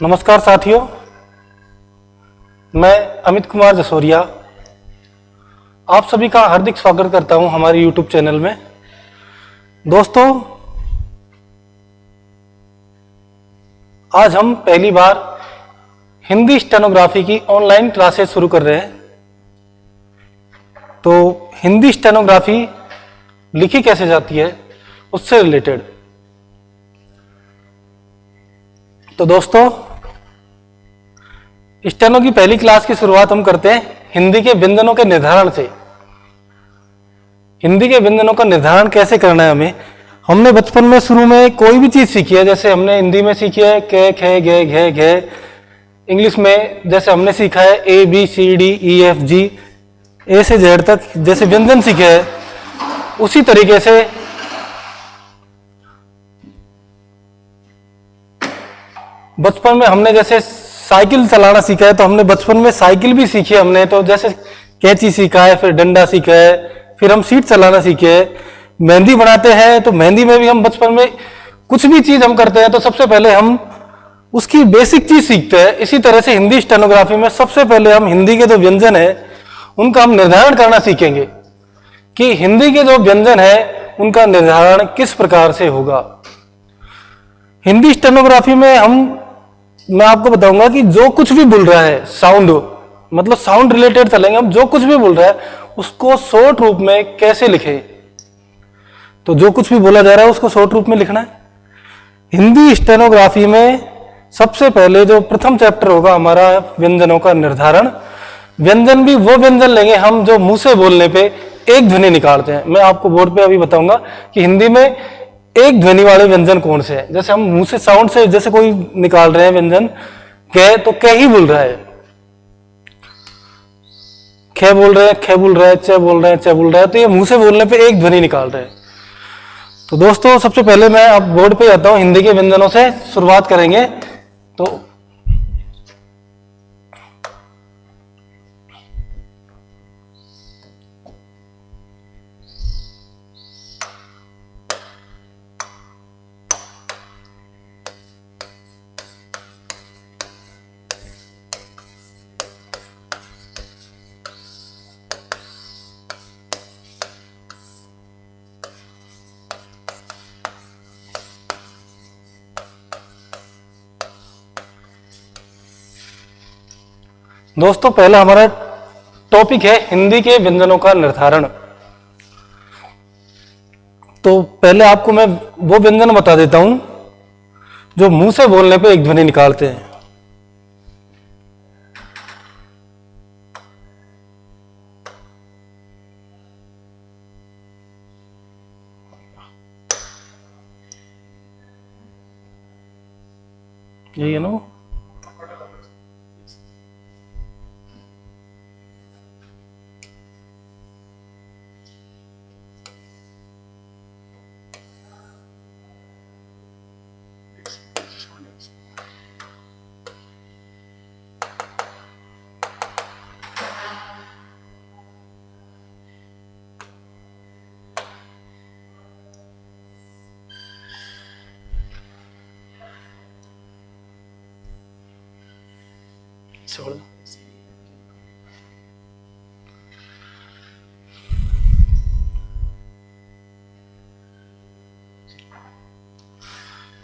नमस्कार साथियों, मैं अमित कुमार जसोरिया आप सभी का हार्दिक स्वागत करता हूं हमारे YouTube चैनल में। दोस्तों, आज हम पहली बार हिंदी स्टेनोग्राफी की ऑनलाइन क्लासेस शुरू कर रहे हैं। तो हिंदी स्टेनोग्राफी लिखी कैसे जाती है उससे रिलेटेड। तो दोस्तों, स्टेनो की पहली क्लास की शुरुआत हम करते हैं हिंदी के व्यंजनों के निर्धारण से। हिंदी के व्यंजनों का निर्धारण कैसे करना है हमने बचपन में शुरू में कोई भी चीज सीखी है। जैसे हमने हिंदी में सीखी है क, ख, ग, घ, घ। इंग्लिश में जैसे हमने सीखा है A B C D E F G A से Z तक जैसे व्यंजन सीखे हैं, उसी तरीके से बचपन में हमने जैसे साइकिल चलाना सीखा है, तो हमने बचपन में साइकिल भी सीखी है हमने। तो जैसे कैंची सीखा है, फिर डंडा सीखा है, फिर हम सीट चलाना सीखे है। मेहंदी बनाते हैं तो मेहंदी में भी हम बचपन में कुछ भी चीज हम करते हैं तो सबसे पहले हम उसकी बेसिक चीज सीखते हैं। इसी तरह से हिंदी स्टेनोग्राफी में सबसे पहले हम हिंदी के जो व्यंजन है उनका हम निर्धारण करना सीखेंगे कि हिंदी के जो व्यंजन है उनका निर्धारण किस प्रकार से होगा। हिंदी स्टेनोग्राफी में मैं आपको बताऊंगा कि जो कुछ भी बोल रहा है साउंड, मतलब साउंड रिलेटेड चलेंगे हम। जो कुछ भी बोल रहा है उसको शॉर्ट रूप में कैसे लिखे, तो जो कुछ भी बोला जा रहा है उसको शॉर्ट रूप में लिखना है। हिंदी स्टेनोग्राफी में सबसे पहले जो प्रथम चैप्टर होगा हमारा व्यंजनों का निर्धारण। व्यंजन भी वो व्यंजन लेंगे हम जो मुंह से बोलने पे एक ध्वनि निकालते हैं। मैं आपको बोर्ड पे अभी बताऊंगा कि हिंदी में एक ध्वनि वाले व्यंजन कौन से हैं। जैसे हम मुंह से साउंड से जैसे कोई निकाल रहे हैं व्यंजन क, तो क ही बोल रहा है, ख बोल रहे हैं, ख बोल रहा है, च बोल रहे हैं, च बोल रहा है, तो ये मुंह से बोलने पे एक ध्वनि निकाल रहे हैं। तो दोस्तों, सबसे पहले मैं अब बोर्ड पे आता हूं, हिंदी के व्यंजनों से शुरुआत करेंगे। तो दोस्तों, पहला हमारा टॉपिक है हिंदी के व्यंजनों का निर्धारण। तो पहले आपको मैं वो व्यंजन बता देता हूं जो मुंह से बोलने पे एक ध्वनि निकालते हैं। यही है ना।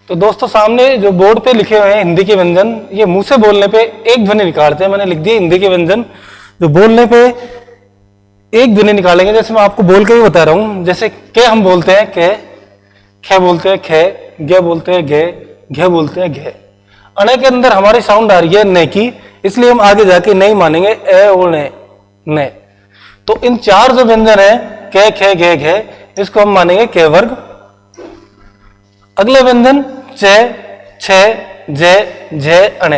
तो दोस्तों, सामने जो बोर्ड पे लिखे हुए हैं हिंदी के व्यंजन, ये मुंह से बोलने पे एक ध्वनि निकालते हैं। मैंने लिख दिया हिंदी के व्यंजन जो बोलने पे एक ध्वनि निकालेंगे। जैसे मैं आपको बोल के ही बता रहा हूं। जैसे के हम बोलते हैं क, ख बोलते हैं ख, ग बोलते हैं घ, घ बोलते हैं घ। अणे के अंदर हमारी साउंड आ रही है न की, इसलिए हम आगे जाके नहीं मानेंगे ए और न। तो इन चार जो व्यंजन है क, ख, घ, घ, इसको हम मानेंगे क वर्ग। अगले व्यंजन च, छ, ज, झ, अणे।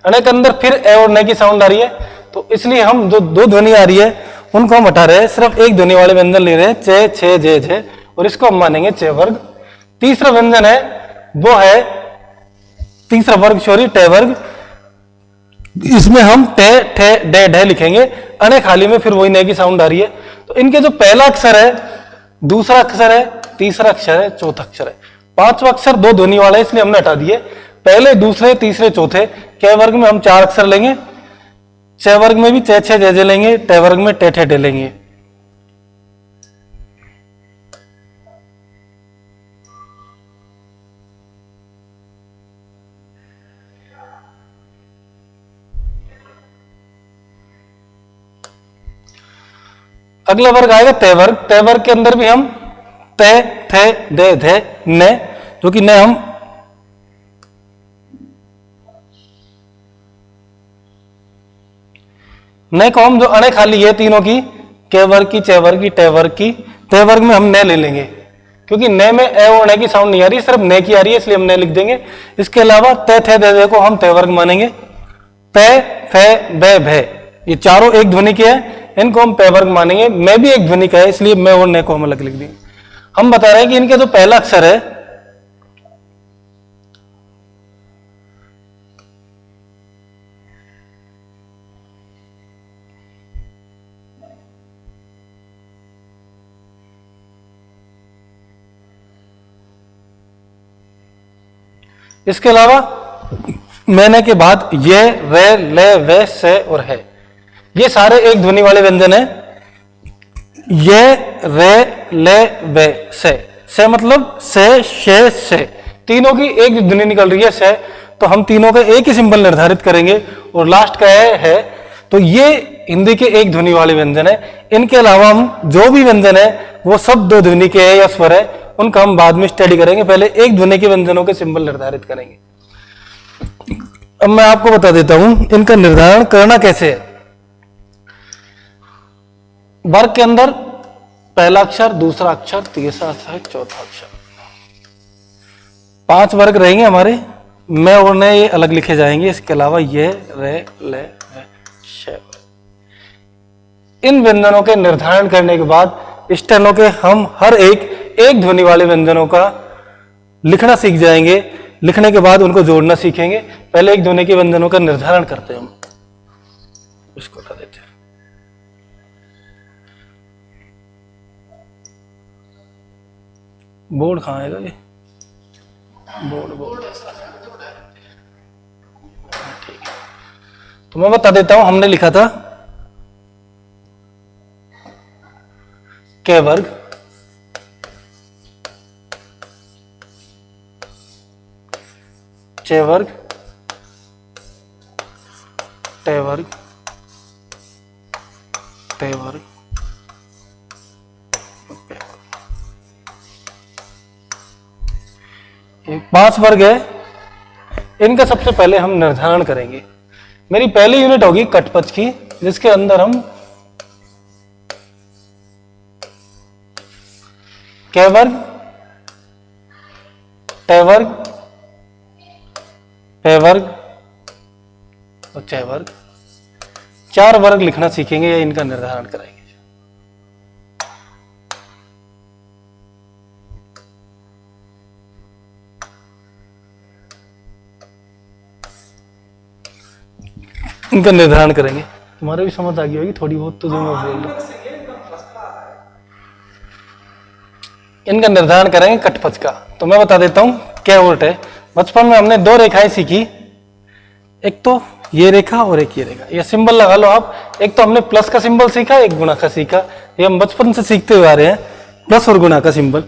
अणे के अंदर फिर ए और न की साउंड आ रही है, तो इसलिए हम जो दो ध्वनि आ रही है उनको हम हटा रहे हैं, सिर्फ एक ध्वनि वाले व्यंजन ले रहे हैं च, छ, ज, झ, और इसको हम मानेंगे च वर्ग। तीसरा व्यंजन है वो है तीसरा वर्ग ट वर्ग। इसमें हम ट, ठ, ड, ढ लिखेंगे। अणे खाली में फिर वही न की साउंड आ रही है। तो इनके जो पहला अक्षर है, दूसरा अक्षर है, तीसरा अक्षर है, चौथा अक्षर है। पांचवा अक्षर दो ध्वनि वाला है, इसलिए हमने हटा दिए। पहले, दूसरे, तीसरे, चौथे। क वर्ग में हम 4 अक्षर लेंगे, च वर्ग में भी च छ ज ज लेंगे, ट वर्ग में ट ठ ड लेंगे। अगला वर्ग आएगा तय वर्ग। तय वर्ग के अंदर भी हम त, थ, द, ध, न, जो कि न हम न को हम जो अणे खाली है तीनों की, क वर्ग की, च वर्ग की, ट वर्ग की, तय वर्ग में हम न ले लेंगे, क्योंकि न में ए और न की साउंड नहीं आ रही, सिर्फ न की आ रही है, इसलिए हम न लिख देंगे। इसके अलावा त, थ, द, ध को हम तय वर्ग मानेंगे। प, फ, ब, भ ये चारों एक ध्वनि के हैं, इनको हम प वर्ग मानेंगे। मैं भी एक ध्वनि का है, इसलिए मैं और न को हम अलग लिख देंगे। हम बता रहे हैं कि इनका जो पहला अक्षर है इसके अलावा मैंने के बाद ये, रे, ले, वे, से और है, ये सारे एक ध्वनि वाले व्यंजन हैं। ये, रे, ले, वे, से मतलब से, से तीनों की एक ध्वनि निकल रही है से, तो हम तीनों का एक ही सिंबल निर्धारित करेंगे और लास्ट का है। तो ये हिंदी के एक ध्वनि वाले व्यंजन है। इनके अलावा हम जो भी व्यंजन है वो सब दो ध्वनि के है या स्वर है, उनका हम बाद में स्टडी करेंगे। पहले एक ध्वनि के व्यंजनों के सिंबल निर्धारित करेंगे। अब मैं आपको बता देता हूं इनका निर्धारण करना कैसे है। वर्ग के अंदर पहला अक्षर, दूसरा अक्षर, तीसरा अक्षर, चौथा अक्षर, 5 वर्ग रहेंगे हमारे। मैं और ने ये अलग लिखे जाएंगे। इसके अलावा ये, रे, ले, वे, शे। इन व्यंजनों के निर्धारण करने के बाद स्टेनो के हम हर एक ध्वनि वाले व्यंजनों का लिखना सीख जाएंगे। लिखने के बाद उनको जोड़ना सीखेंगे। पहले एक ध्वनि के व्यंजनों का निर्धारण करते हैं हम। इसको हटा देते हैं। बोर्ड कहाँ आएगा ये? बोर्ड ठीक है। तो मैं बता देता हूं, हमने लिखा था क वर्ग, च वर्ग, ट वर्ग, त वर्ग, ये 5 वर्ग है। इनका सबसे पहले हम निर्धारण करेंगे। मेरी पहली यूनिट होगी कटपच की, जिसके अंदर हम क वर्ग, ट वर्ग, प वर्ग और च वर्ग, 4 वर्ग लिखना सीखेंगे या इनका निर्धारण करेंगे। इनका निर्धारण करेंगे। तुम्हारे भी समझ आ गई होगी थोड़ी बहुत, तो जो मैं बोल रहा हूं। इनका निर्धारण करेंगे कटपच का। तो मैं बता देता हूं क्या वर्ड है। बचपन में हमने 2 रेखाएं सीखी, एक तो ये रेखा और एक ये रेखा। ये सिंबल लगा लो आप। एक तो हमने प्लस का सिंबल सीखा, एक गुणा का सीखा। ये हम बचपन से सीखते हुए आ रहे हैं, प्लस और गुणा का सिंबल।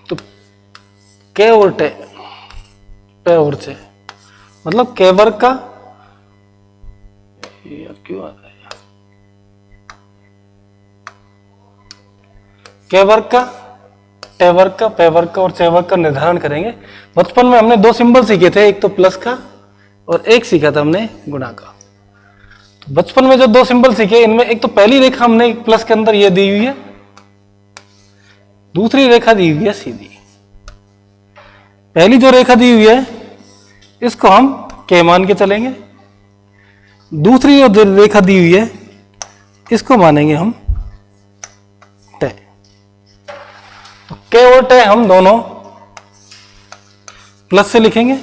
तो क और टे, प और चे, मतलब क वर्ग का, यार क्यों आ रहा है यार, क वर्ग का, ट वर्ग का, प वर्ग का और च वर्ग का निर्धारण करेंगे। बचपन में हमने 2 सिंबल सीखे थे, एक तो प्लस का और एक सीखा था हमने गुणा का। तो बचपन में जो 2 सिंबल सीखे, इनमें एक तो पहली रेखा हमने प्लस के अंदर ये दी हुई है, दूसरी रेखा दी हुई है सीधी। पहली जो रेखा दी हुई है इसको हम के मान के चलेंगे, दूसरी जो रेखा दी हुई है इसको मानेंगे हम टे। तो के और टे हम दोनों प्लस से लिखेंगे,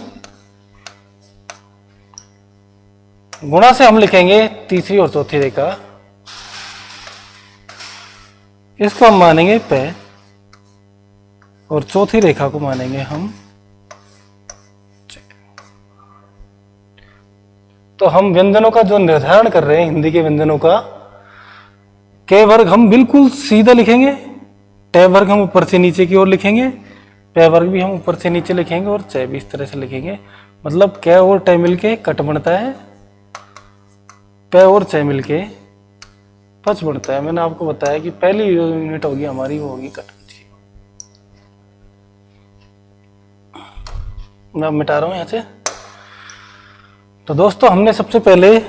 गुणा से हम लिखेंगे तीसरी और चौथी रेखा, इसको हम मानेंगे पे और चौथी रेखा को मानेंगे हम चे। तो हम व्यंजनों का जो निर्धारण कर रहे हैं हिंदी के व्यंजनों का, के वर्ग हम बिल्कुल सीधा लिखेंगे, टे वर्ग हम ऊपर से नीचे की ओर लिखेंगे, पे वर्ग भी हम ऊपर से नीचे लिखेंगे और चे भी इस तरह से लिखेंगे। मतलब के और टे मिलके कट बनता है, पे और चे मिलके पच बनता है। मैंने आपको बताया कि पहली जो यूनिट होगी हमारी वो होगी कट की। मैं मिटा रहा हूं यहां से। तो दोस्तों हमने सबसे पहले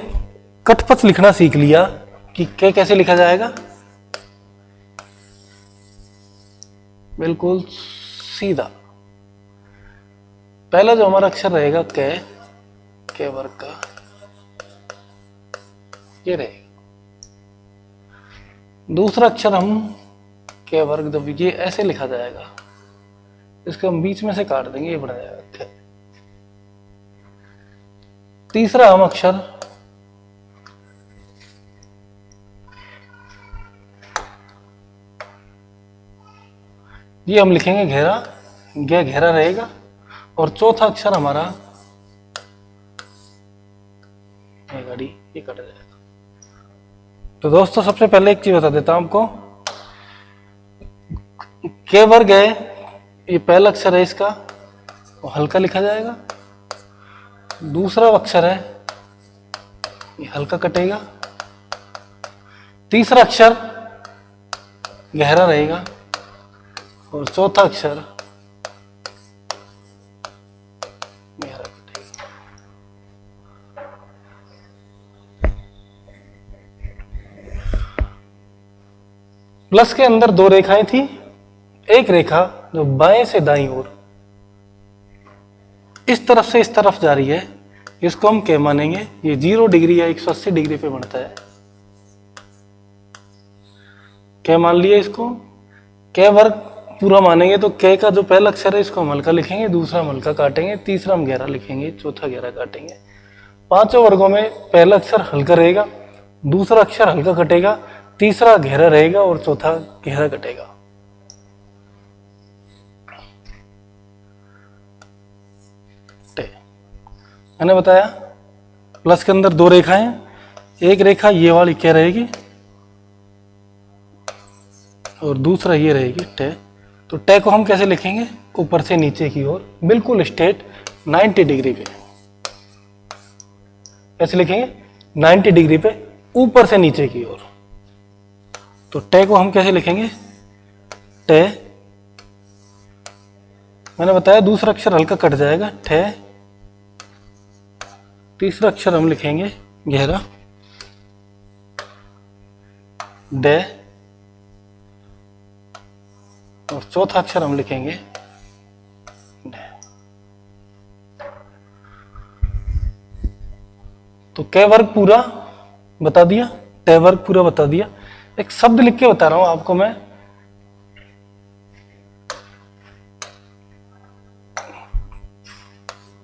कटपच लिखना सीख लिया कि के कैसे लिखा जाएगा, बिल्कुल सीधा। पहला जो हमारा अक्षर रहेगा के वर्ग का ये रहेगा। दूसरा अक्षर हम के वर्ग जब ये ऐसे लिखा जाएगा, इसको हम बीच में से काट देंगे, ये बन जाएगा। तीसरा हम अक्षर ये हम लिखेंगे घेरा, घेरा रहेगा। और चौथा अक्षर हमारा ये कट जाएगा। तो दोस्तों सबसे पहले एक चीज बता देता हूं आपको, के वर्ग है, ये पहला अक्षर है इसका, वो हल्का लिखा जाएगा। दूसरा अक्षर है ये हल्का कटेगा। तीसरा अक्षर गहरा रहेगा और चौथा अक्षर गहरा कटेगा। प्लस के अंदर दो रेखाएं थी, एक रेखा जो बाएं से दाईं ओर इस तरफ से इस तरफ जा रही है, इसको हम के मानेंगे। ये 0 डिग्री या 180 डिग्री पे बढ़ता है, के मान लिया इसको। के वर्ग पूरा मानेंगे तो के का जो पहला अक्षर है इसको हम हल्का लिखेंगे, दूसरा हम हल्का काटेंगे, तीसरा हम गहरा लिखेंगे, चौथा गहरा काटेंगे। पांचों वर्गों में पहला अक्षर हल्का रहेगा, दूसरा अक्षर हल्का कटेगा, तीसरा गहरा रहेगा और चौथा गहरा कटेगा। मैंने बताया प्लस के अंदर दो रेखाएं, एक रेखा ये वाली क्या रहेगी और दूसरा ये रहेगी टे। तो टे को हम कैसे लिखेंगे, ऊपर से नीचे की ओर बिल्कुल स्ट्रेट 90 डिग्री पे। कैसे लिखेंगे, 90 डिग्री पे ऊपर से नीचे की ओर। तो टे को हम कैसे लिखेंगे, टे, मैंने बताया दूसरा अक्षर हल्का कट जाएगा, टे। तीसरा अक्षर हम लिखेंगे गहरा, डे। और चौथा अक्षर हम लिखेंगे डे। तो के वर्ग पूरा बता दिया, टे वर्ग पूरा बता दिया। एक शब्द लिख के बता रहा हूं आपको मैं,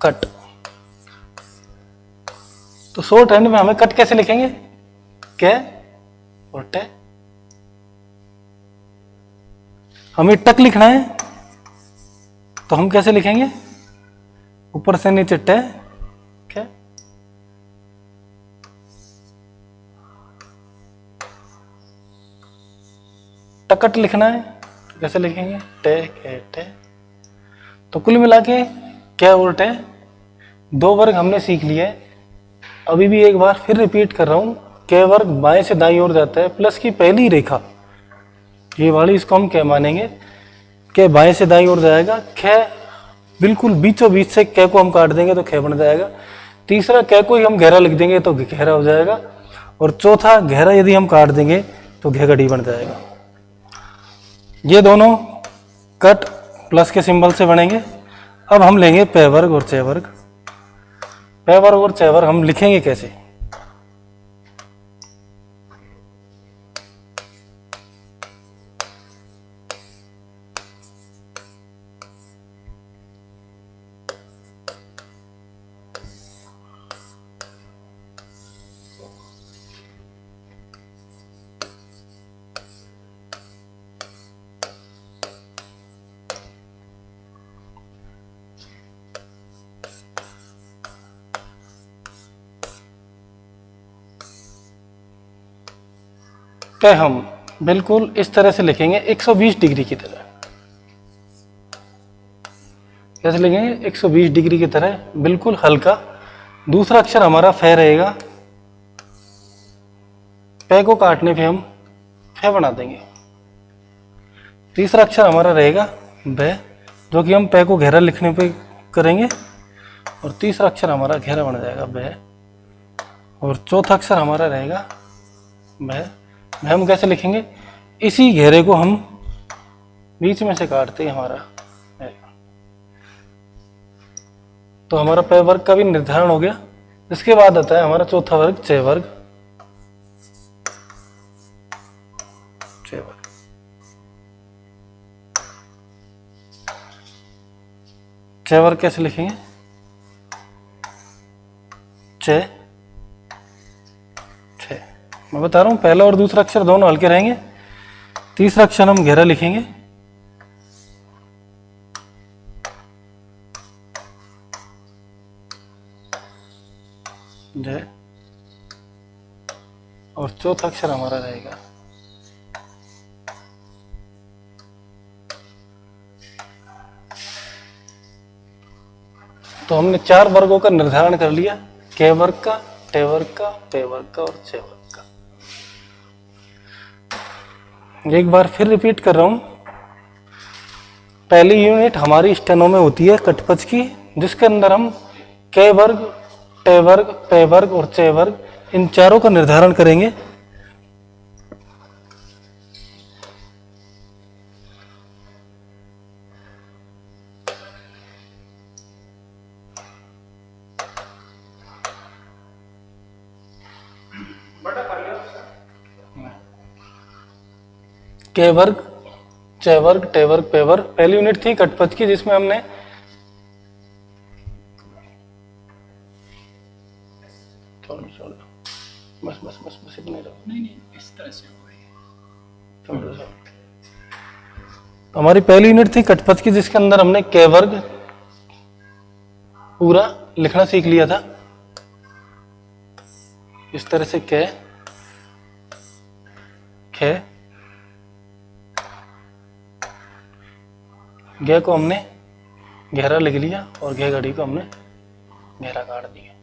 कट। तो शॉर्ट हैंड में हमें कट कैसे लिखेंगे, के और टे। हमें टक लिखना है तो हम कैसे लिखेंगे, ऊपर से नीचे टे, के। टकट लिखना है तो कैसे लिखेंगे, टे, के, टे। तो कुल मिला के और टे दो वर्ग हमने सीख लिए। अभी भी एक बार फिर रिपीट कर रहा हूं, के वर्ग बाएं से दाईं ओर जाता है। प्लस की पहली रेखा ये वाली, इसको हम क्या मानेंगे, के बाएं से दाईं ओर जाएगा। खे बिल्कुल बीचों बीच से के को हम काट देंगे तो खे बन जाएगा। तीसरा के को ही हम गहरा लिख देंगे तो गहरा हो जाएगा। और चौथा गहरा यदि हम काट देंगे तो घेगड़ी बन जाएगा। ये दोनों कट प्लस के सिंबल से बनेंगे। अब हम लेंगे पे वर्ग और चे वर्ग। पे वर्ग और चे वर्ग हम लिखेंगे कैसे? पे हम बिल्कुल इस तरह से लिखेंगे 120 डिग्री की तरह। कैसे लिखेंगे? 120 डिग्री की तरह, बिल्कुल हल्का। दूसरा अक्षर हमारा फे रहेगा। पे को काटने पे हम फे बना देंगे। तीसरा अक्षर हमारा रहेगा बे, जो कि हम पे को घेरा लिखने पे करेंगे, और तीसरा अक्षर हमारा घेरा बन जाएगा बे। और चौथा अक्षर हमारा रहेगा बे। हम कैसे लिखेंगे? इसी घेरे को हम बीच में से काटते हैं हमारा। तो हमारा पे वर्ग का भी निर्धारण हो गया। इसके बाद आता है हमारा चौथा वर्ग चे वर्ग। चे वर्ग, चे वर्ग कैसे लिखेंगे? चे छे, मैं बता रहा हूं, पहला और दूसरा अक्षर दोनों हल्के रहेंगे। तीसरा अक्षर हम घेरा लिखेंगे। जय, और चौथा अक्षर हमारा रहेगा तो हमने 4 वर्गों का निर्धारण कर लिया, के वर्ग का, टे वर्ग का, पे वर्ग का और चे वर्ग का। एक बार फिर रिपीट कर रहा हूं। पहली यूनिट हमारी स्टेनो में होती है कटपच की, जिसके अंदर हम के वर्ग, टे वर्ग, पे वर्ग और चे वर्ग, इन चारों का निर्धारण करेंगे। के वर्ग, चे वर्ग, टे वर्ग, पे वर्ग। पहली यूनिट थी कटपच की, जिसमें हमने बस बस बस बस इतने रहो। नहीं इस तरह से हमारी पहली यूनिट थी कटपच की, जिसके अंदर हमने के वर्ग पूरा लिखना सीख लिया था। इस तरह से के, खे, गे को हमने गहरा लिख लिया और घे घड़ी को हमने गहरा काट दिया।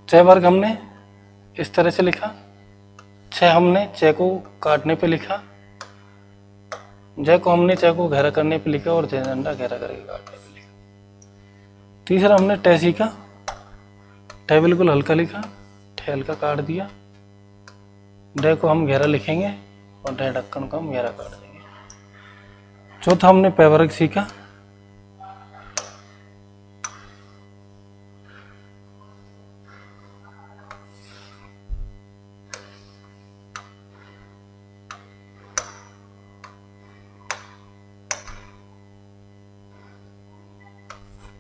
चे वर्ग हमने इस तरह से लिखा। छे हमने चे को काटने पे लिखा। जय को हमने चे को गहरा करने पे लिखा और जय डंडा गहरा करके काटने पे लिखा। तीसरा हमने टे सीखा। टे बिल्कुल हल्का लिखा, ठे हल्का काट दिया। डे को हम गहरा लिखेंगे और डे ढक्कन को हम गहरा काट देंगे। चौथा हमने पे वर्ग सीखा।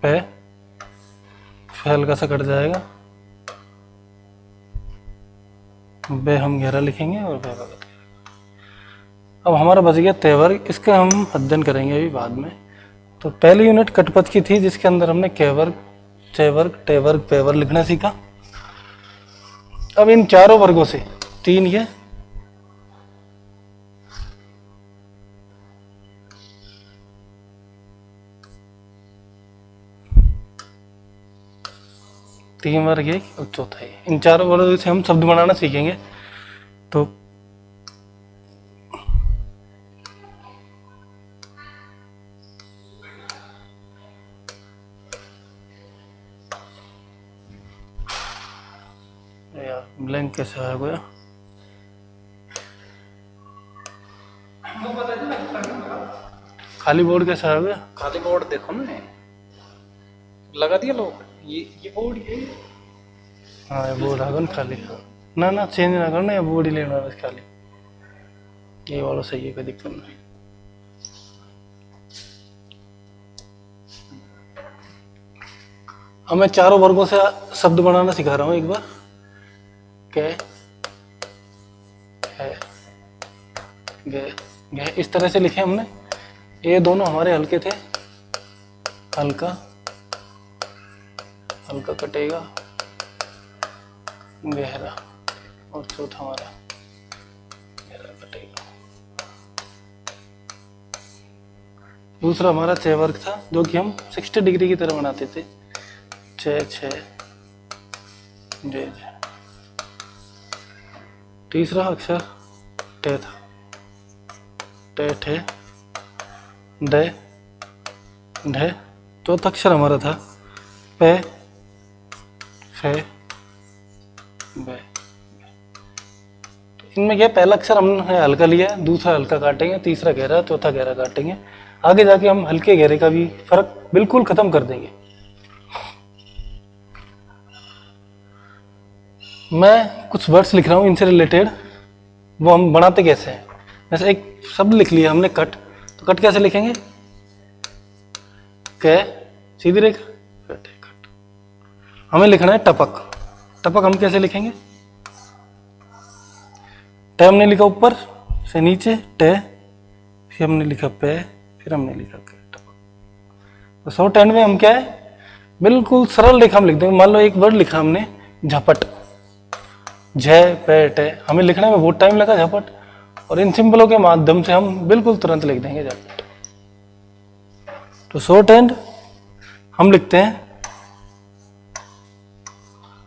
पे हल्का सा कट जाएगा। बे हम गहरा लिखेंगे और बे बगल। अब हमारा बच गया ते वर्ग। इसका हम अध्ययन करेंगे अभी बाद में। तो पहली यूनिट कटपथ की थी, जिसके अंदर हमने के वर्ग, चे वर्ग, टे वर्ग, पे वर्ग लिखना सीखा। अब इन चारों वर्गों से 3 ये, तीन वर्ग एक और चौथा ये, इन चारों वर्गों से हम शब्द बनाना सीखेंगे। तो यार ब्लैंक कैसे आ गया? खाली बोर्ड कैसा है? खाली बोर्ड देखो ना, लगा दिया लोग, ये बोर्ड ये। हाँ ये बोर्ड है खाली। ना ना चेंज ना करना, ये बोर्ड ही लेना बस खाली। ये वाला सही है, कोई दिक्कत नहीं। अब मैं चारों वर्गों से शब्द बनाना सिखा रहा हूँ एक बार। कै, है, गे, गे, इस तरह से लिखे हमने। ये दोनों हमारे हल्के थे, हल्का हल्का कटेगा, गहरा, और चौथा हमारा गहरा कटेगा। दूसरा हमारा छह वर्ग था, जो कि हम 60 डिग्री की तरह बनाते थे। छः छः जय। तीसरा अक्षर टे था, टे ठे डे ढे। चौथा अक्षर हमारा था पे फे बे। तो इनमें क्या, पहला अक्षर हमने हल्का लिया, दूसरा हल्का काटेंगे, तीसरा गहरा, चौथा गहरा काटेंगे। आगे जाके हम हल्के गहरे का भी फर्क बिल्कुल खत्म कर देंगे। मैं कुछ वर्ड्स लिख रहा हूँ इनसे रिलेटेड, वो हम बनाते कैसे हैं। जैसे एक शब्द लिख लिया हमने कट, तो कट कैसे लिखेंगे? कै सीधी रेखा, कट। हमें लिखना है टपक, टपक हम कैसे लिखेंगे? टे हमने लिखा ऊपर से नीचे टे, फिर हमने लिखा पे, फिर हमने लिखा टपक। तो शॉर्ट हैंड में हम क्या है, बिल्कुल सरल रेखा में लिख देंगे। मान लो एक वर्ड लिखा हमने झपट, झ पे टे, हमें लिखने में बहुत टाइम लगा झपट, और इन सिंबलों के माध्यम से हम बिल्कुल तुरंत लिख देंगे झपट। तो शॉर्ट हैंड हम लिखते हैं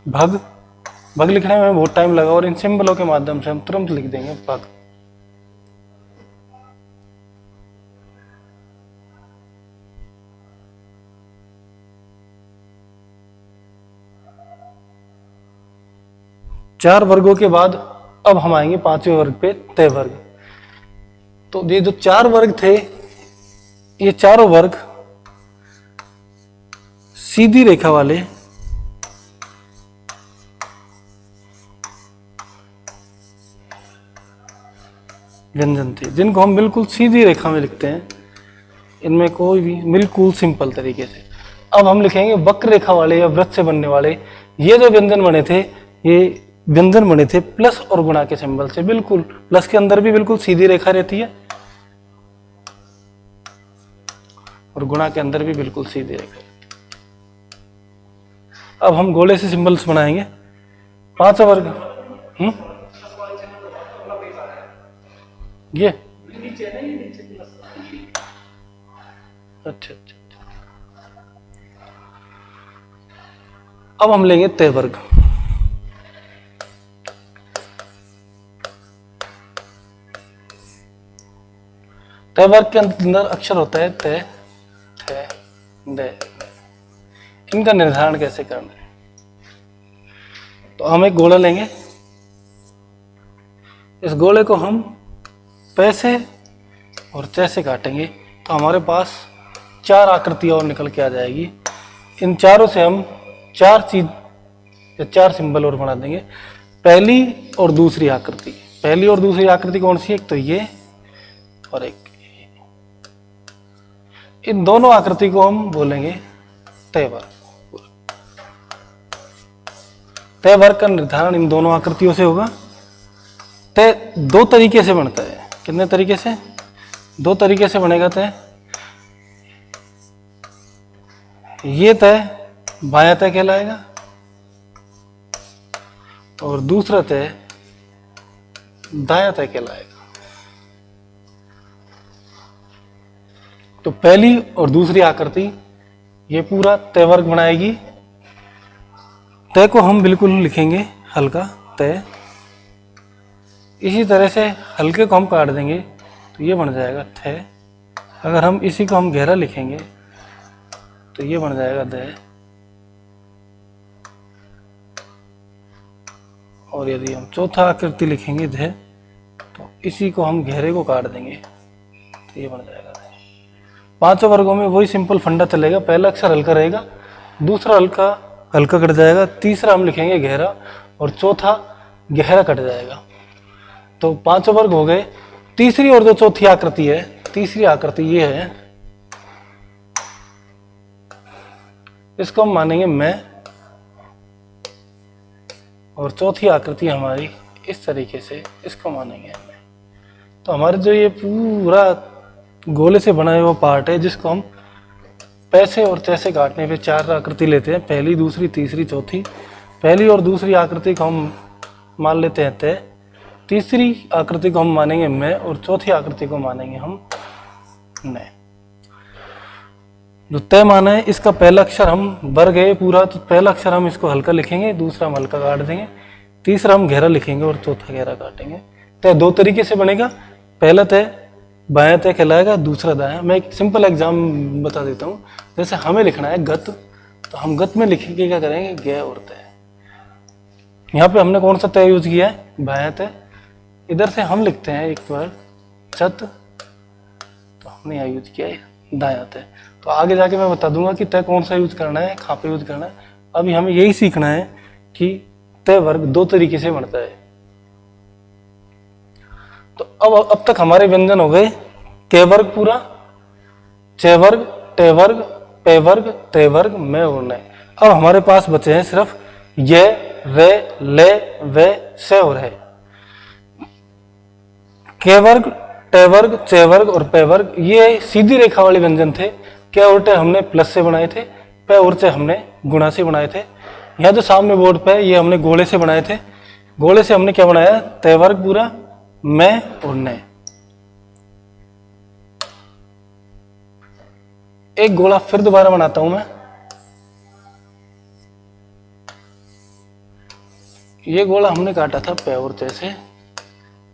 भग, भग लिखने में बहुत टाइम लगा, और इन सिंबलों के माध्यम से हम तुरंत लिख देंगे भग। चार वर्गों के बाद अब हम आएंगे पांचवें वर्ग पे, तय वर्ग। तो ये जो चार वर्ग थे, ये चारों वर्ग सीधी रेखा वाले व्यंजन थे, जिनको हम बिल्कुल सीधी रेखा में लिखते हैं, इनमें कोई भी बिल्कुल सिंपल तरीके से। अब हम लिखेंगे वक्र रेखा वाले या वृत्त से बनने वाले। ये जो व्यंजन बने थे, ये व्यंजन बने थे प्लस और गुणा के सिंबल से। बिल्कुल प्लस के अंदर भी बिल्कुल सीधी रेखा रहती है, और गुणा के अंदर भी बिल्कुल सीधी रेखा। अब हम गोले से सिंबल्स बनाएंगे। पांचवा वर्ग ये अच्छा। अब हम लेंगे तय वर्ग। तय वर्ग के अंदर अक्षर होता है तय, थे, दे। इनका निर्धारण कैसे करना है? तो हम एक गोला लेंगे, इस गोले को हम पे से और चे से काटेंगे, तो हमारे पास चार आकृतियां और निकल के आ जाएगी। इन चारों से हम चार चीज या चार सिंबल और बना देंगे। पहली और दूसरी आकृति, पहली और दूसरी आकृति कौन सी है? एक तो ये और एक ये। इन दोनों आकृति को हम बोलेंगे तय वर्ग। तय वर्ग का निर्धारण इन दोनों आकृतियों से होगा। तय दो तरीके से बनता है। कितने तरीके से? दो तरीके से बनेगा तय। ये तय बायां तय कहलाएगा, और दूसरा तय दायां तय कहलाएगा। तो पहली और दूसरी आकृति ये पूरा तय वर्ग बनाएगी। तय को हम बिल्कुल लिखेंगे हल्का तय। इसी तरह से हल्के को हम काट देंगे, तो ये बन जाएगा थे। अगर हम इसी को हम गहरा लिखेंगे तो ये बन जाएगा दे। और यदि हम चौथा आकृति लिखेंगे धे, तो इसी को हम गहरे को काट देंगे, तो ये बन जाएगा। पांचों वर्गों में वही सिंपल फंडा चलेगा, पहला अक्षर हल्का रहेगा, दूसरा हल्का हल्का कट जाएगा, तीसरा हम लिखेंगे गहरा और चौथा गहरा कट जाएगा। तो पांचों वर्ग हो गए। तीसरी और जो चौथी आकृति है, तीसरी आकृति ये है, इसको हम मानेंगे मैं, और चौथी आकृति हमारी इस तरीके से, इसको मानेंगे मैं। तो हमारे जो ये पूरा गोले से बना हुआ पार्ट है, जिसको हम पैसे और तैसे काटने पे चार आकृति लेते हैं, पहली दूसरी तीसरी चौथी। पहली और दूसरी आकृति को हम मान लेते हैं तय, तीसरी आकृति को हम मानेंगे मैं, और चौथी आकृति को मानेंगे हम नय। जो तय माना है, इसका पहला अक्षर हम वर्ग है पूरा, तो पहला अक्षर हम इसको हल्का लिखेंगे, दूसरा हम हल्का काट देंगे, तीसरा हम गहरा लिखेंगे और चौथा गहरा काटेंगे। तय दो तरीके से बनेगा, पहला तय बायां तय कहलाएगा, दूसरा दायां। मैं एक सिंपल एग्जाम बता देता हूँ। जैसे हमें लिखना है गत, तो हम गत में लिखेंगे, क्या करेंगे, ग और तय। यहाँ पे हमने कौन सा तय यूज किया है, बायां तय। इधर से हम लिखते हैं एक बार चत, तो हमने यहाँ यूज किया है दायां तय। तो आगे जाके मैं बता दूंगा कि तय कौन सा यूज करना है, कहाँ पे यूज करना है। अभी हमें यही सीखना है कि तय वर्ग दो तरीके से बनता है। तो अब तक हमारे व्यंजन हो गए के वर्ग पूरा, च वर्ग, टे वर्ग, पे वर्ग, ते वर्ग, मैं और नय। अब हमारे पास बचे हैं सिर्फ ये, रे, ले, वे, से और है। के वर्ग, टे वर्ग, चे वर्ग और पे वर्ग ये सीधी रेखा वाले व्यंजन थे। के और टे हमने प्लस से बनाए थे, पे और चे हमने गुणा से बनाए थे। यहाँ जो सामने बोर्ड पे ये हमने गोले से बनाए थे। गोले से हमने क्या बनाया, तय वर्ग पूरा, मैं और नय। एक गोला फिर दोबारा बनाता हूं मैं। ये गोला हमने काटा था पे और तय से,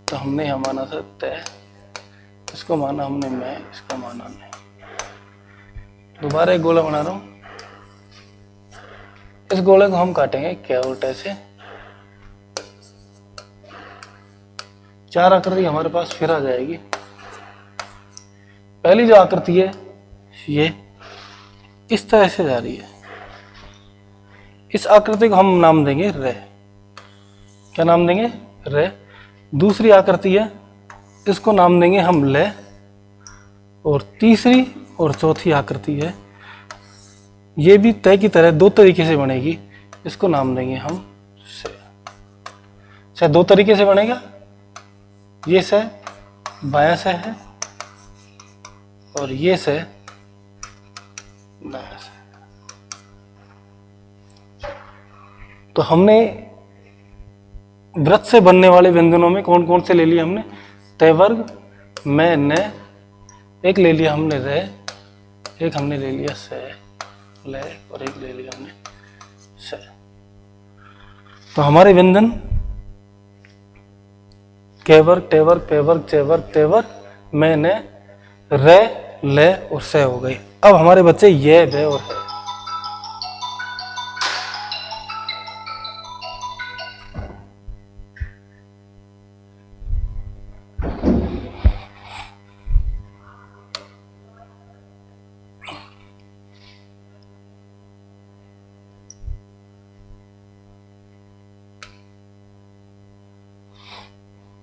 तो हमने यहां माना था तय, इसको माना हमने मैं, इसको माना नय। दोबारा एक गोला बना रहा हूं। इस गोले को हम काटेंगे के और तय से। चार आकृति हमारे पास फिर आ जाएगी। पहली जो आकृति है ये इस तरह से जा रही है, इस आकृति को हम नाम देंगे रे। क्या नाम देंगे, रे। दूसरी आकृति है, इसको नाम देंगे हम ले। और तीसरी और चौथी आकृति है, ये भी तय की तरह दो तरीके से बनेगी, इसको नाम देंगे हम से। दो तरीके से बनेगा, ये से बायां से है और ये से दायां से। तो हमने वृत्त से बनने वाले व्यंजनों में कौन कौन से ले लिए हमने, तय वर्ग, मैं, ने, एक ले लिया हमने रे, एक हमने ले लिया से, ले, और एक ले लिया हमने से। तो हमारे व्यंजन के वर्ग, टे वर्ग, पे वर्ग, चे वर्ग, ते वर्ग, मैं, ने, रे, ले और से हो गई। अब हमारे बच्चे ये, वे और है।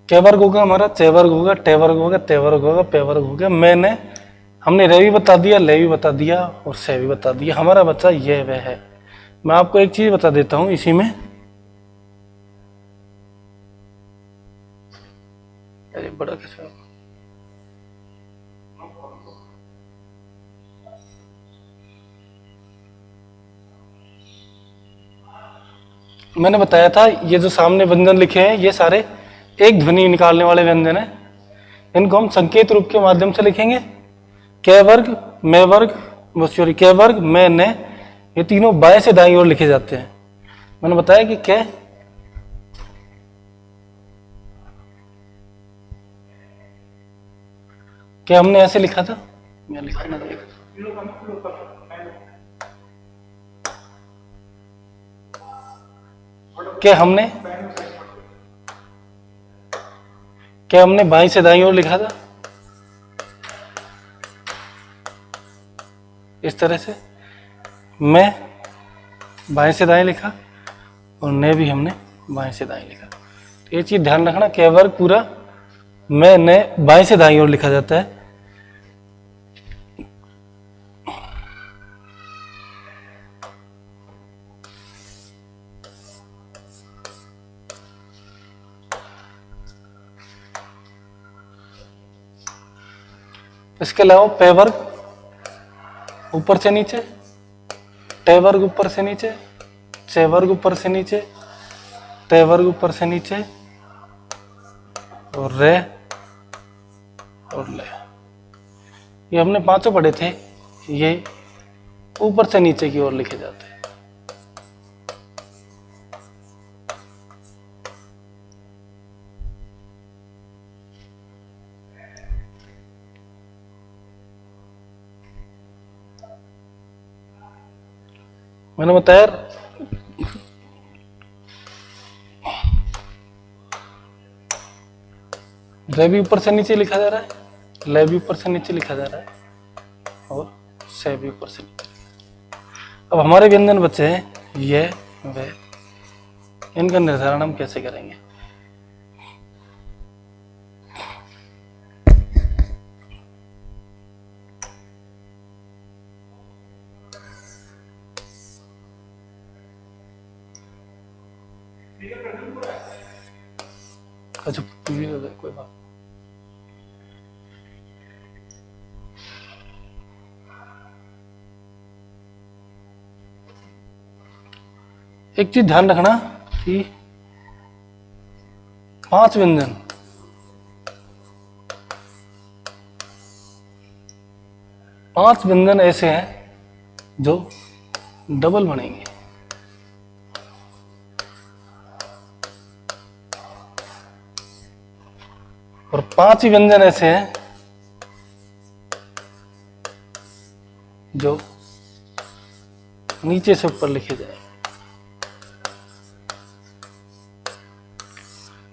के वर्ग होगा हमारा, चे वर्ग होगा, टे वर्ग होगा, ते वर्ग होगा, पे वर्ग होगा। मैंने हमने रे भी बता दिया, ले भी बता दिया और से भी बता दिया। हमारा बच्चा ये वह है। मैं आपको एक चीज बता देता हूं इसी में, अरे बड़ा कैसा, मैंने बताया था ये जो सामने व्यंजन लिखे हैं ये सारे एक ध्वनि निकालने वाले व्यंजन है। इनको हम संकेत रूप के माध्यम से लिखेंगे। के वर्ग, मैं वर्ग, सॉरी के वर्ग, मैं, ने, ये तीनों बाएं से दाईं ओर लिखे जाते हैं। मैंने बताया कि क्या हमने ऐसे लिखा था, मैं लिखा ना था। क्या हमने बाईं से दाईं ओर लिखा था, इस तरह से। मैं बाएं से दाएं लिखा और ने भी हमने बाएं से दाएं लिखा। तो ये चीज ध्यान रखना, कै वर्ग पूरा मैं ने बाएं से दाएं ओर लिखा जाता है। इसके अलावा पे वर्ग ऊपर से नीचे, टे वर्ग ऊपर से नीचे, चे वर्ग ऊपर से नीचे, ते वर्ग ऊपर से नीचे और रे और ले। ये हमने पांचों पढ़े थे, ये ऊपर से नीचे की ओर लिखे जाते हैं। मैंने बताया रे भी ऊपर से नीचे लिखा जा रहा है, ले भी ऊपर से नीचे लिखा जा रहा है और से भी ऊपर से नीचे। अब हमारे व्यंजन बचे हैं ये वे, इनका निर्धारण हम कैसे करेंगे। अच्छा कोई बात। एक चीज ध्यान रखना कि 5 व्यंजन, पांच व्यंजन ऐसे हैं जो डबल बनेंगे। और 5 ही व्यंजन ऐसे हैं जो नीचे से ऊपर लिखे जाए।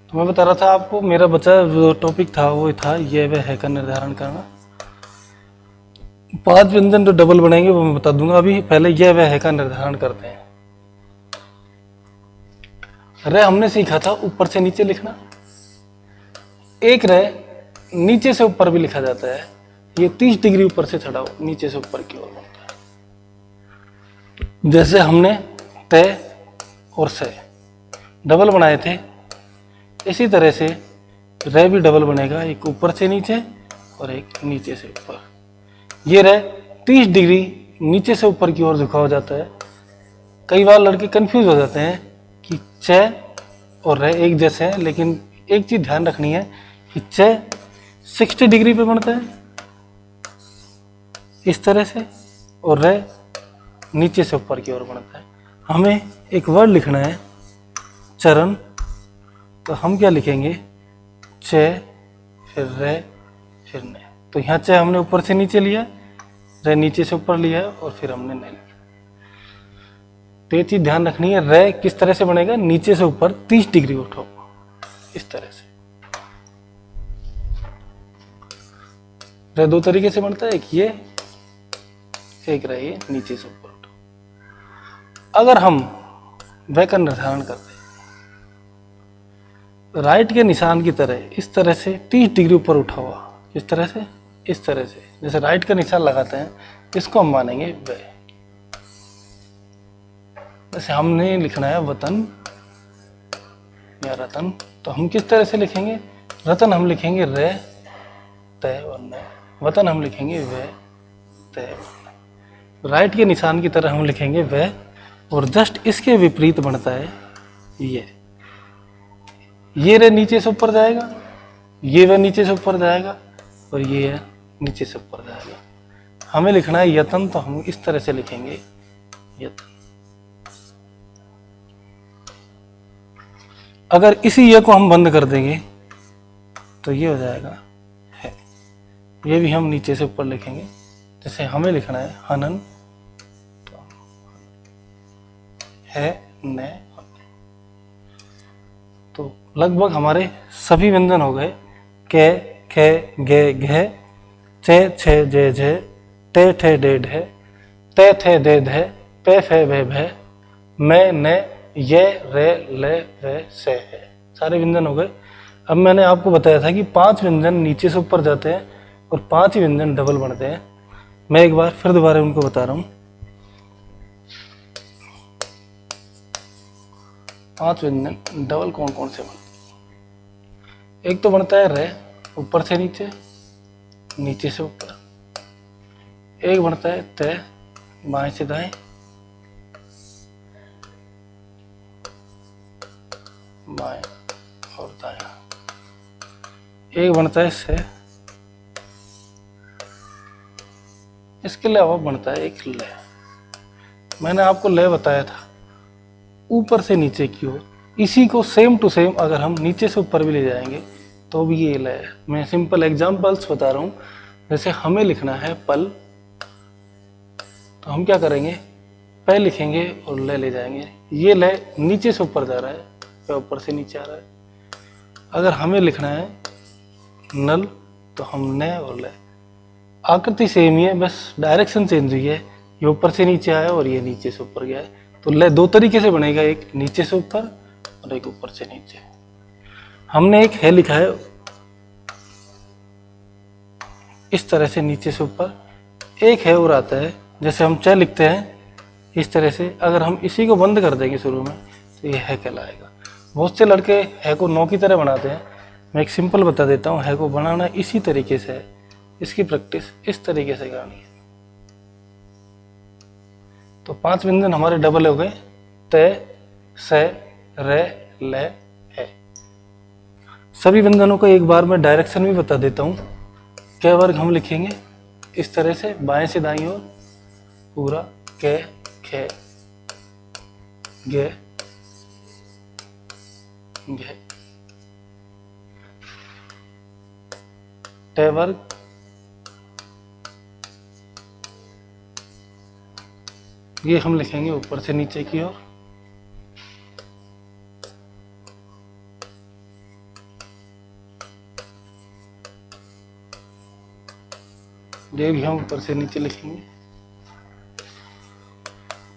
तो मैं बता रहा था आपको, मेरा बचा जो टॉपिक था वो था ये वह है का निर्धारण करना। 5 व्यंजन जो डबल बनेंगे वो मैं बता दूंगा। अभी पहले यह वह है का निर्धारण करते हैं। रे हमने सीखा था ऊपर से नीचे लिखना। एक रे नीचे से ऊपर भी लिखा जाता है, ये 30 डिग्री ऊपर से चढ़ा नीचे से ऊपर की ओर बनता है। जैसे हमने तय और से डबल बनाए थे, इसी तरह से रे भी डबल बनेगा, एक ऊपर से नीचे और एक नीचे से ऊपर। ये रे 30 डिग्री नीचे से ऊपर की ओर झुका हो जाता है। कई बार लड़के कंफ्यूज हो जाते हैं कि चे और रे एक जैसे हैं, लेकिन एक चीज ध्यान रखनी है कि चे 60 डिग्री पे बनता है इस तरह से, और रे नीचे से ऊपर की ओर बनता है। हमें एक वर्ड लिखना है चरण, तो हम क्या लिखेंगे, चे फिर रे फिर ने। तो यहाँ चे हमने ऊपर से नीचे लिया, रे नीचे से ऊपर लिया और फिर हमने ने लिया। तो ये चीज ध्यान रखनी है, रे किस तरह से बनेगा, नीचे से ऊपर 30 डिग्री उठो इस तरह से। रे 2 तरीके से बनता है, एक ये, एक रे ये नीचे से ऊपर उठो। अगर हम वे का निर्धारण करते हैं राइट के निशान की तरह इस तरह से 30 डिग्री ऊपर उठा हुआ, इस तरह से, इस तरह से, जैसे राइट का निशान लगाते हैं, इसको हम मानेंगे वे। जैसे हमने लिखना है वतन या रतन, तो हम किस तरह से लिखेंगे, रतन हम लिखेंगे रे तय और ने, वतन हम लिखेंगे वे तय और ने। राइट के निशान की तरह हम लिखेंगे वे, और जस्ट इसके विपरीत बनता है ये रे नीचे से ऊपर जाएगा, ये वे नीचे से ऊपर जाएगा और ये नीचे से ऊपर जाएगा। हमें लिखना है यतन, तो हम इस तरह से लिखेंगे यतन। अगर इसी ये को हम बंद कर देंगे तो ये हो जाएगा है, ये भी हम नीचे से ऊपर लिखेंगे। जैसे हमें लिखना है हनन, तो है ने, तो लगभग हमारे सभी व्यंजन हो गए। के, खे, गे, घे, चे, छे, जे, झे, टे, ठे, डे, ढे, ते थे दे धे पे फे भे भे मैं ने ये रे ले वे से है। सारे व्यंजन हो गए। अब मैंने आपको बताया था कि 5 व्यंजन नीचे से ऊपर जाते हैं और 5 ही व्यंजन डबल बनते हैं। मैं एक बार फिर दोबारा उनको बता रहा हूँ। 5 व्यंजन डबल कौन कौन से बनते हैं? एक तो बनता है रे, ऊपर से नीचे, नीचे से ऊपर। एक बनता है ते, बाएं से दाएं, बाएं और दायां। एक बनता है से, इसके अलावा बनता है एक लय। मैंने आपको लय बताया था ऊपर से नीचे की ओर। इसी को सेम टू सेम अगर हम नीचे से ऊपर भी ले जाएंगे तो भी ये लय है। मैं सिंपल एग्जांपल्स बता रहा हूं। जैसे हमें लिखना है पल, तो हम क्या करेंगे, पै लिखेंगे और लय ले जाएंगे। ये लय नीचे से ऊपर जा रहा है, पै ऊपर से नीचे आ रहा है। अगर हमें लिखना है नल तो हम न और लय। आकृति सेम ही है, बस डायरेक्शन चेंज हुई है। ये ऊपर से नीचे आया और ये नीचे से ऊपर गया है। तो लय 2 तरीके से बनेगा, एक नीचे से ऊपर और एक ऊपर से नीचे। हमने एक है लिखा है इस तरह से नीचे से ऊपर, एक है और आता है जैसे हम च लिखते हैं इस तरह से। अगर हम इसी को बंद कर देंगे शुरू में तो ये है कहलाएगा। बहुत से लड़के है को नो की तरह बनाते हैं। मैं एक सिंपल बता देता हूँ, है को बनाना इसी तरीके से है। इसकी प्रैक्टिस इस तरीके से करनी है। तो 5 व्यंजन हमारे डबल हो गए, ते, से, रे, ले, है। सभी व्यंजनों का एक बार मैं डायरेक्शन भी बता देता हूँ। कै वर्ग हम लिखेंगे इस तरह से, बाएं से दाईं ओर पूरा, कै, खे, गे, घे। टे वर्ग ये हम लिखेंगे ऊपर से नीचे की ओर। ये भी हम ऊपर से नीचे लिखेंगे।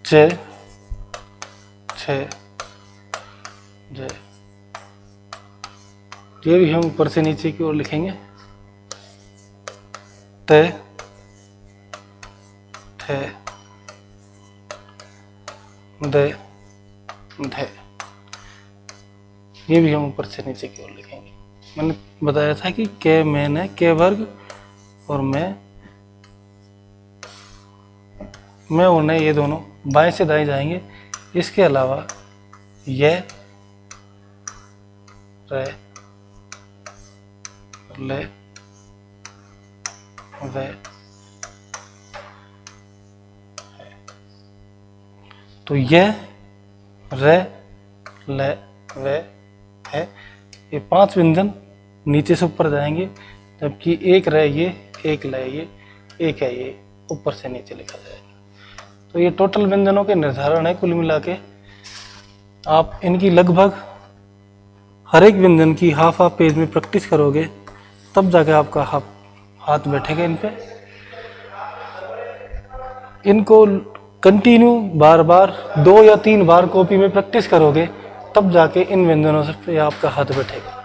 चे, छे, जय। ये भी हम ऊपर से नीचे की ओर लिखेंगे। ते, थे, दे, धे। ये भी हम ऊपर से नीचे की ओर लिखेंगे। मैंने बताया था कि के, मैंने, के वर्ग और मैं और ने, ये दोनों बाएं से दाएं जाएंगे। इसके अलावा ये, रे, ले, वे, तो ये, रे, ले, वे, है। ये 5 व्यंजन नीचे से ऊपर जाएंगे, जबकि एक रे ये, एक ले ये, एक है ये ऊपर से नीचे लिखा जाएगा। तो ये टोटल व्यंजनों के निर्धारण है। कुल मिला के आप इनकी लगभग हर एक व्यंजन की हाफ पेज में प्रैक्टिस करोगे, तब जाके आपका हाथ बैठेगा इन पे। इनको कंटिन्यू बार बार 2 या 3 बार कॉपी में प्रैक्टिस करोगे, तब जाके इन व्यंजनों से पे आपका हाथ बैठेगा।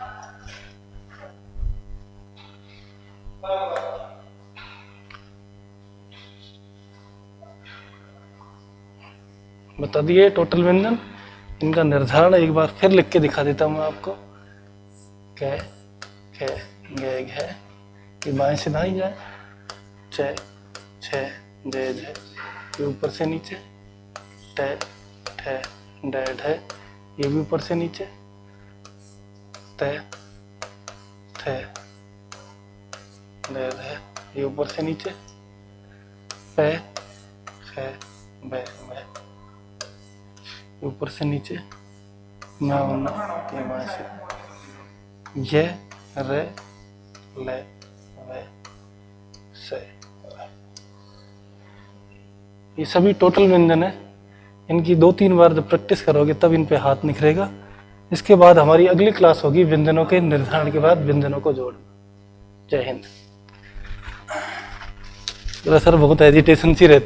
बता दिए टोटल व्यंजन। इनका निर्धारण एक बार फिर लिख के दिखा देता हूं मैं आपको। कै, खे, गे, घे। ये बाएं से दाएं जाए। चे, छे, दे, धे। ये ऊपर से नीचे। टे, ठे, डे, ढे। ये भी ऊपर से नीचे। ते, थे, दे, धे। ये ऊपर से नीचे। पे, खे, बे, वे। ऊपर से नीचे। ना होना, ये बाएं से। ये, रे, ले, वे, से। ये सभी टोटल व्यंजन है। इनकी 2-3 बार जब प्रैक्टिस करोगे तब इन पे हाथ निखरेगा। इसके बाद हमारी अगली क्लास होगी व्यंजनों के निर्धारण के बाद व्यंजनों को जोड़ना। जय हिंद। सर बहुत एजिटेशन सी रहती